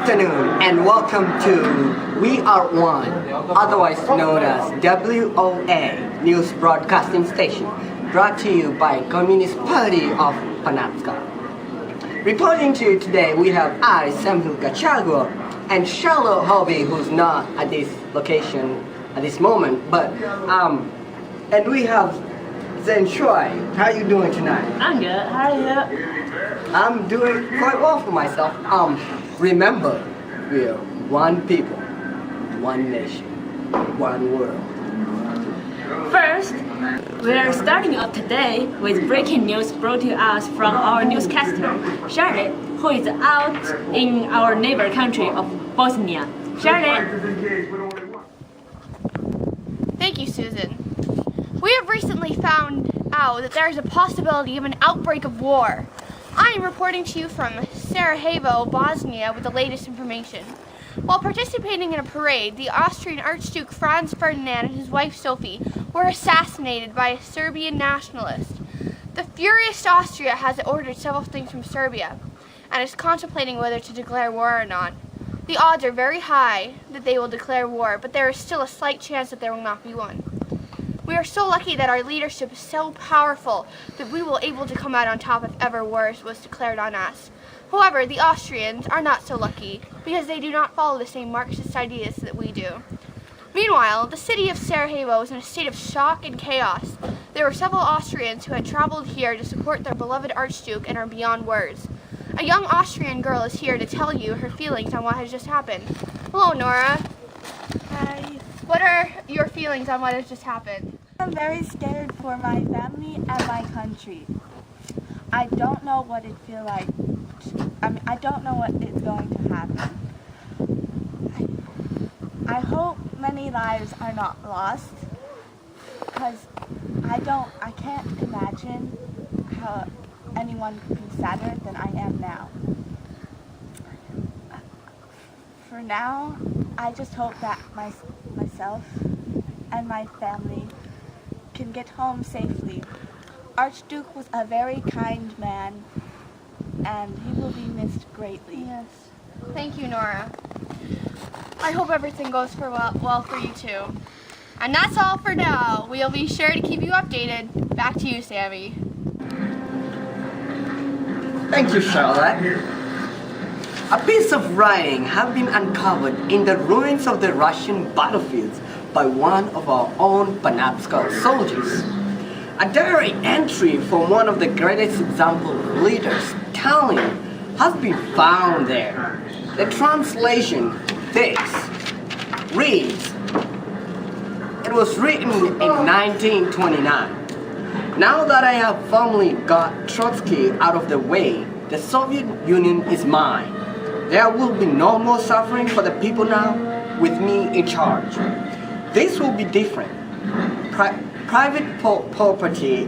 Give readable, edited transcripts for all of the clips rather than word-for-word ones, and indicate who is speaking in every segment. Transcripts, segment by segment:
Speaker 1: afternoon and welcome to We Are One, otherwise known as WOA News Broadcasting Station, brought to you by Communist Party of Penobscot. Reporting to you today, we have I, Samuel Gachagua, and Charlotte Hobby, who's not at this location at this moment, but and we have Zen Choi. How are you doing tonight?
Speaker 2: I'm good. How are you?
Speaker 1: I'm doing quite well for myself. Remember, we are one people, one nation, one world.
Speaker 2: First, we are starting off today with breaking news brought to us from our newscaster, Charlotte, who is out in our neighbor country of Bosnia. Charlotte.
Speaker 3: Thank you, Susan. We have recently found out that there is a possibility of an outbreak of war. I am reporting to you from Sarajevo, Bosnia, with the latest information. While participating in a parade, the Austrian Archduke Franz Ferdinand and his wife Sophie were assassinated by a Serbian nationalist. The furious Austria has ordered several things from Serbia and is contemplating whether to declare war or not. The odds are very high that they will declare war, but there is still a slight chance that there will not be one. We are so lucky that our leadership is so powerful that we will able to come out on top if ever war was declared on us. However, the Austrians are not so lucky because they do not follow the same Marxist ideas that we do. Meanwhile, the city of Sarajevo is in a state of shock and chaos. There were several Austrians who had traveled here to support their beloved Archduke and are beyond words. A young Austrian girl is here to tell you her feelings on what has just happened. Hello, Nora.
Speaker 4: Hi.
Speaker 3: What are your feelings on what has just happened?
Speaker 4: I'm very scared for my family and my country. I don't know what it feels like. I don't know what is going to happen. I hope many lives are not lost because I can't imagine how anyone could be sadder than I am now. For now, I just hope that myself and my family can get home safely. Archduke was a very kind man, and he will be missed greatly.
Speaker 3: Yes. Thank you, Nora. I hope everything goes well for you too. And that's all for now. We'll be sure to keep you updated. Back to you, Sammy.
Speaker 1: Thank you, Charlotte. A piece of writing has been uncovered in the ruins of the Russian battlefields by one of our own Penobscot soldiers. A diary entry from one of the greatest example leaders, Stalin, has been found there. The translation reads, it was written in 1929. Now that I have finally got Trotsky out of the way, the Soviet Union is mine. There will be no more suffering for the people now, with me in charge. This will be different. Private property,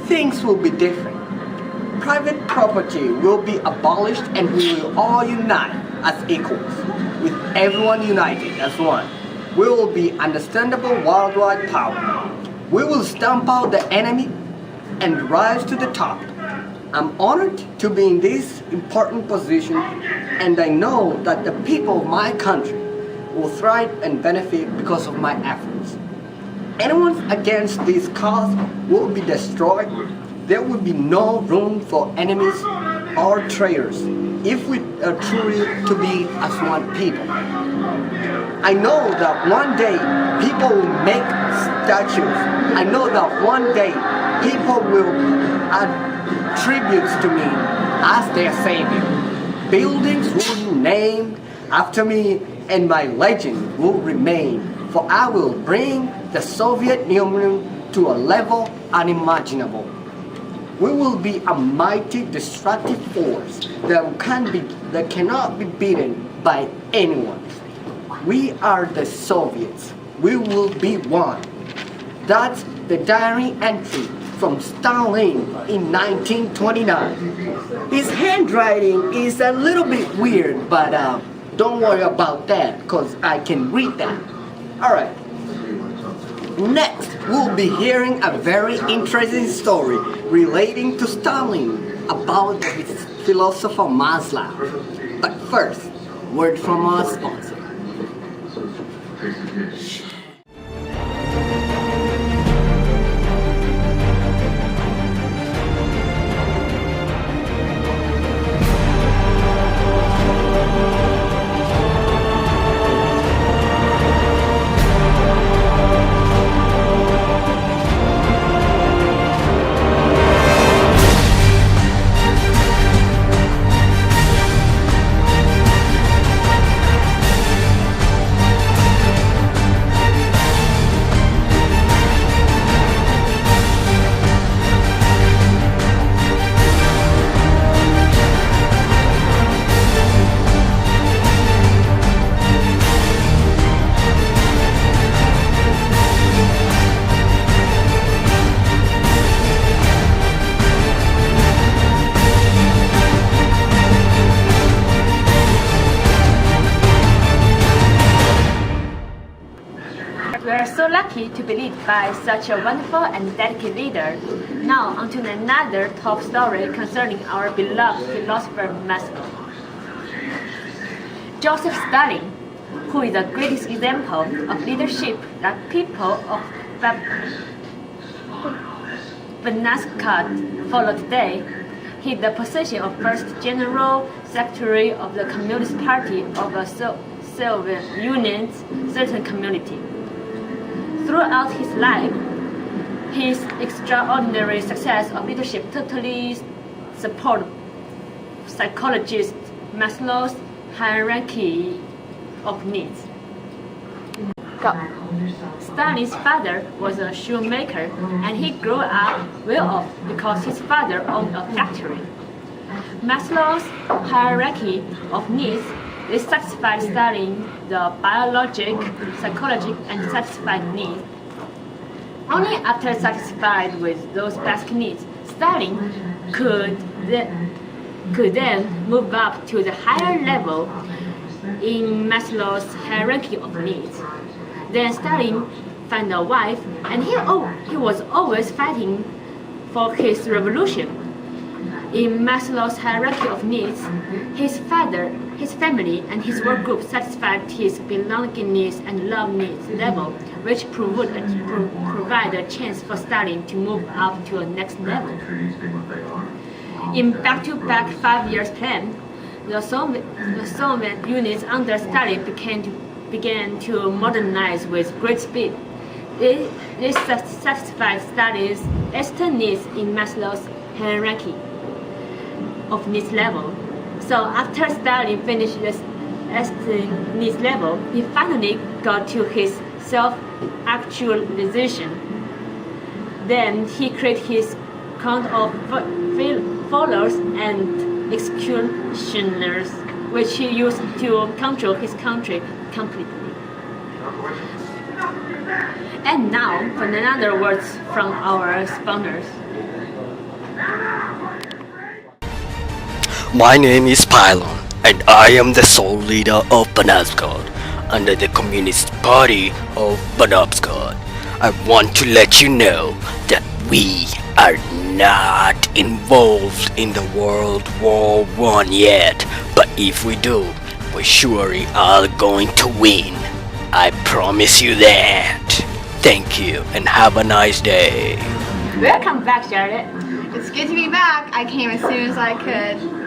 Speaker 1: things will be different. Private property will be abolished and we will all unite as equals, with everyone united as one. We will be understandable worldwide power. We will stamp out the enemy and rise to the top. I'm honored to be in this important position, and I know that the people of my country will thrive and benefit because of my efforts. Anyone against this cause will be destroyed. There will be no room for enemies or traitors if we are truly to be as one people. I know that one day people will make statues. I know that one day people will add tributes to me as their savior. Buildings will be named after me and my legend will remain, for I will bring the Soviet Union to a level unimaginable. We will be a mighty destructive force that cannot be beaten by anyone. We are the Soviets. We will be one. That's the diary entry from Stalin in 1929. His handwriting is a little bit weird, but don't worry about that because I can read that. Alright. Next, we'll be hearing a very interesting story relating to Stalin about his philosopher Maslow. But first, word from our sponsor.
Speaker 2: We are so lucky to be led by such a wonderful and dedicated leader. Now onto another top story concerning our beloved philosopher Maslow. Joseph Stalin, who is the greatest example of leadership that people of Banaskat follow today, held the position of first General Secretary of the Communist Party of the Soviet Union's certain community. Throughout his life, his extraordinary success of leadership totally supported psychologist Maslow's hierarchy of needs.
Speaker 3: Go.
Speaker 2: Stalin's father was a shoemaker, and he grew up well off because his father owned a factory. Maslow's hierarchy of needs is satisfied Stalin the biologic, psychologic, and satisfied needs. Only after satisfied with those basic needs, Stalin could then move up to the higher level in Maslow's hierarchy of needs. Then Stalin found a wife, and he was always fighting for his revolution. In Maslow's hierarchy of needs, his father, his family, and his work group satisfied his belongingness and love needs level, which provide a chance for Stalin to move up to a next level. In back-to-back 5 years plan, the Soviet units under Stalin began to modernize with great speed. This satisfied Stalin's Eastern needs in Maslow's hierarchy of needs level. So after Stalin finished this Eastern needs level, he finally got to his self-actualization. Then he created his count of followers and executioners, which he used to control his country completely. And now for another words from our sponsors.
Speaker 5: My name is Pylon, and I am the sole leader of Banaskat under the Communist Party of Banaskat. I want to let you know that we are not involved in the World War I yet, but if we do, we surely are going to win. I promise you that. Thank you and have a nice day.
Speaker 2: Welcome back, Charlotte.
Speaker 3: It's good to be back. I came as soon as I could.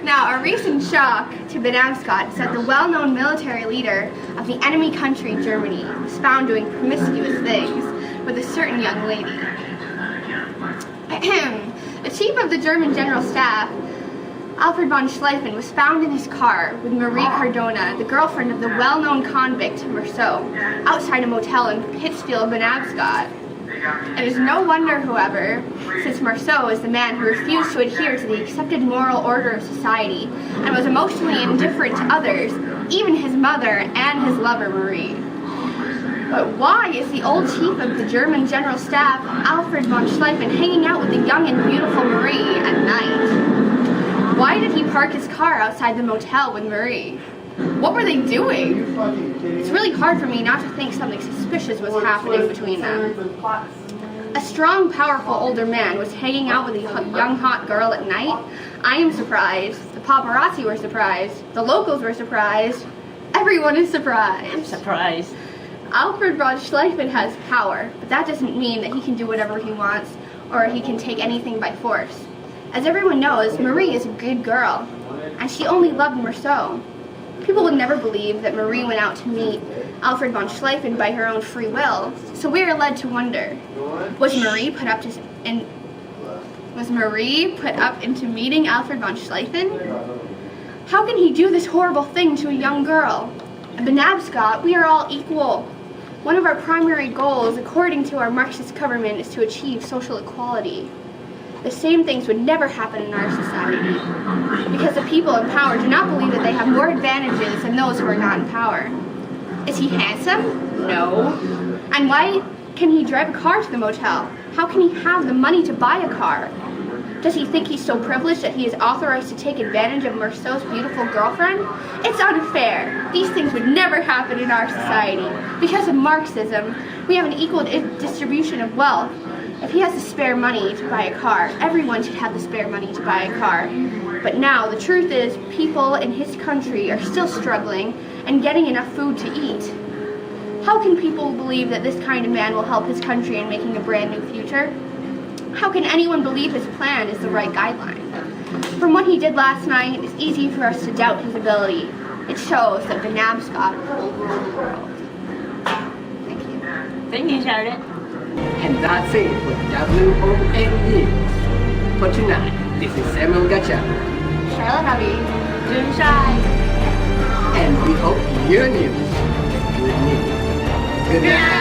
Speaker 3: Now, a recent shock to Banaskat is that the well-known military leader of the enemy country, Germany, was found doing promiscuous things with a certain young lady. The chief of the German General Staff, Alfred von Schlieffen, was found in his car with Marie Cardona, the girlfriend of the well-known convict Marceau, outside a motel in Pittsfield, Banaskat. It is no wonder, however, since Marceau is the man who refused to adhere to the accepted moral order of society and was emotionally indifferent to others, even his mother and his lover Marie. But why is the old chief of the German General Staff, Alfred von Schlieffen, hanging out with the young and beautiful Marie at night? Why did he park his car outside the motel with Marie? What were they doing? It's really hard for me not to think something suspicious was happening between them. a strong, powerful older man was hanging out with a young, hot girl at night, I am surprised. The paparazzi were surprised. The locals were surprised. Everyone is surprised.
Speaker 2: Surprise.
Speaker 3: Alfred von Schleifen has power, but that doesn't mean that he can do whatever he wants or he can take anything by force. As everyone knows, Marie is a good girl, and she only loved Marceau. People would never believe that Marie went out to meet Alfred von Schleifen by her own free will, so we are led to wonder, was Marie put up into meeting Alfred von Schleifen? How can he do this horrible thing to a young girl? At Penobscot, we are all equal. One of our primary goals, according to our Marxist government, is to achieve social equality. The same things would never happen in our society, because the people in power do not believe that they have more advantages than those who are not in power. Is he handsome? No. And why can he drive a car to the motel? How can he have the money to buy a car? Does he think he's so privileged that he is authorized to take advantage of Marceau's beautiful girlfriend? It's unfair. These things would never happen in our society. Because of Marxism, we have an equal distribution of wealth. If he has the spare money to buy a car, everyone should have the spare money to buy a car. But now, the truth is, people in his country are still struggling and getting enough food to eat. How can people believe that this kind of man will help his country in making a brand new future? How can anyone believe his plan is the right guideline? From what he did last night, it's easy for us to doubt his ability. It shows that Penobscot will rule the world. Thank you.
Speaker 2: Thank you, Charlotte.
Speaker 1: And that's it for WON News. For tonight, this is Samuel Gacha,
Speaker 3: Charlotte Hubby.
Speaker 2: Jun Shai.
Speaker 1: and we hope your news is good news. Good night.